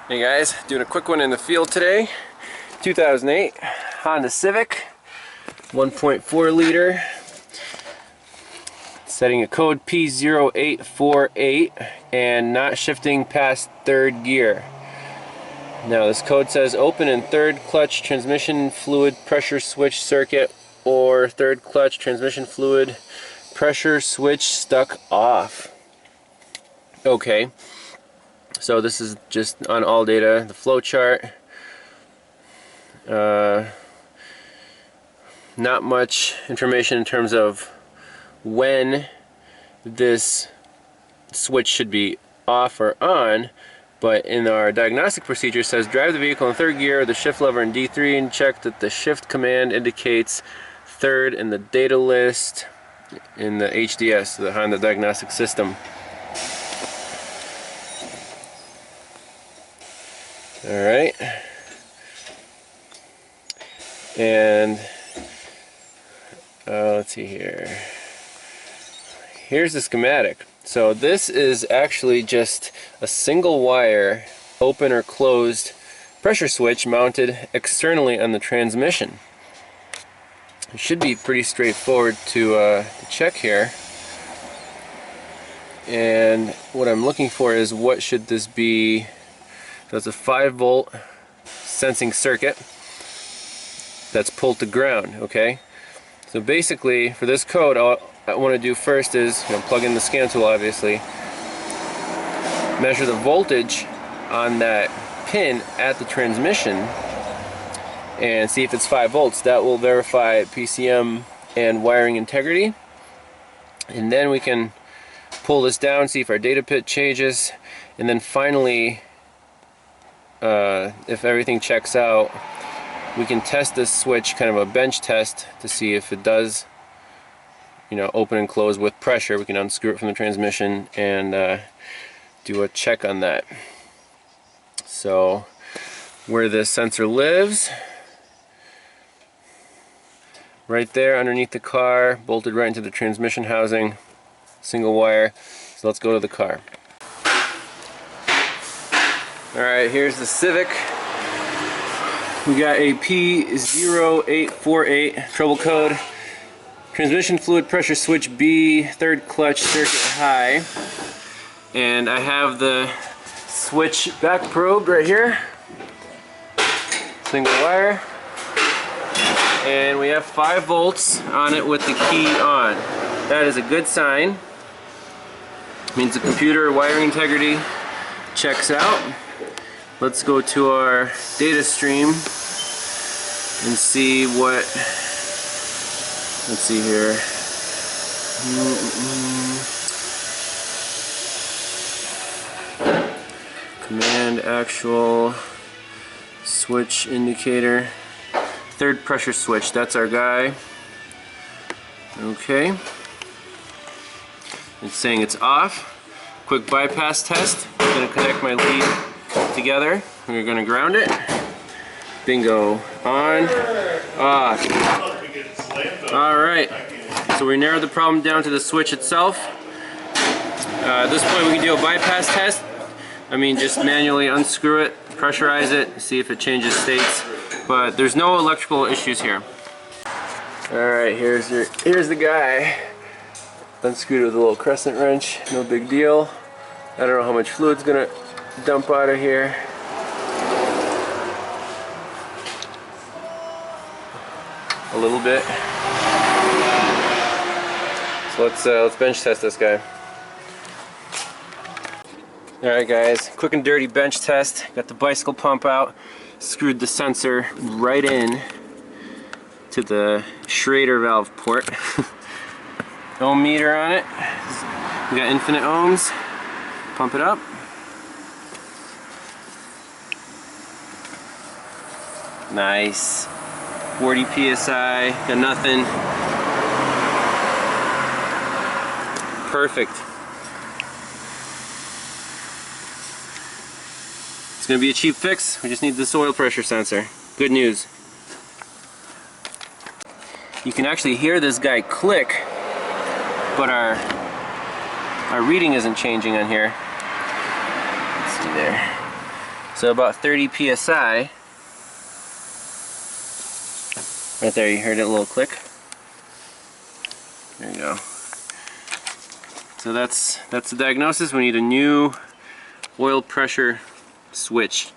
Hey guys, doing a quick one in the field today. 2008 Honda Civic, 1.4 liter. Setting a code P0848 and not shifting past third gear. Now this code says open in third clutch transmission fluid pressure switch circuit or third clutch transmission fluid pressure switch stuck off. Okay. So this is just on all data, the flow chart. Not much information in terms of when this switch should be off or on, but in our diagnostic procedure it says drive the vehicle in third gear, the shift lever in D3, and check that the shift command indicates third in the data list in the HDS, the Honda Diagnostic System. Alright, and let's see here. Here's the schematic. So this is actually just a single wire open or closed pressure switch mounted externally on the transmission. It should be pretty straightforward to check here. And what I'm looking for is what should this be. So it's a 5-volt sensing circuit that's pulled to ground, okay? So basically, for this code, all I want to do first is plug in the scan tool, obviously, measure the voltage on that pin at the transmission, and see if it's 5 volts. That will verify PCM and wiring integrity. And then we can pull this down, see if our data bit changes, and then finally, if everything checks out, we can test this switch, kind of a bench test, to see if it does, open and close with pressure. We can unscrew it from the transmission and do a check on that. So, where this sensor lives, right there underneath the car, bolted right into the transmission housing, single wire. So let's go to the car. Alright, here's the Civic. We got a P0848 trouble code. Transmission fluid pressure switch B, third clutch circuit high. And I have the switch back probed right here. Single wire. And we have 5 volts on it with the key on. That is a good sign. Means the computer wiring integrity checks out. Let's go to our data stream and see what, let's see here. Command actual switch indicator. Third pressure switch, that's our guy. Okay. It's saying it's off. Quick bypass test. I'm going to connect my lead together. We're going to ground it. Bingo. On. Off. Alright. So we narrowed the problem down to the switch itself. At this point we can do a bypass test. Just manually unscrew it, pressurize it, see if it changes states. But there's no electrical issues here. Alright, here's the guy. Unscrewed with a little crescent wrench. No big deal. I don't know how much fluid's going to dump out of here. A little bit. So let's bench test this guy. Alright guys, quick and dirty bench test. Got the bicycle pump out, screwed the sensor right in to the Schrader valve port. Ohm meter on it. We got infinite ohms. Pump it up. Nice. 40 psi. Got nothing. Perfect. It's going to be a cheap fix. We just need this oil pressure sensor. Good news. You can actually hear this guy click, but our reading isn't changing on here. Let's see there. So about 30 psi. Right there, you heard it, a little click. There you go. So that's the diagnosis. We need a new oil pressure switch.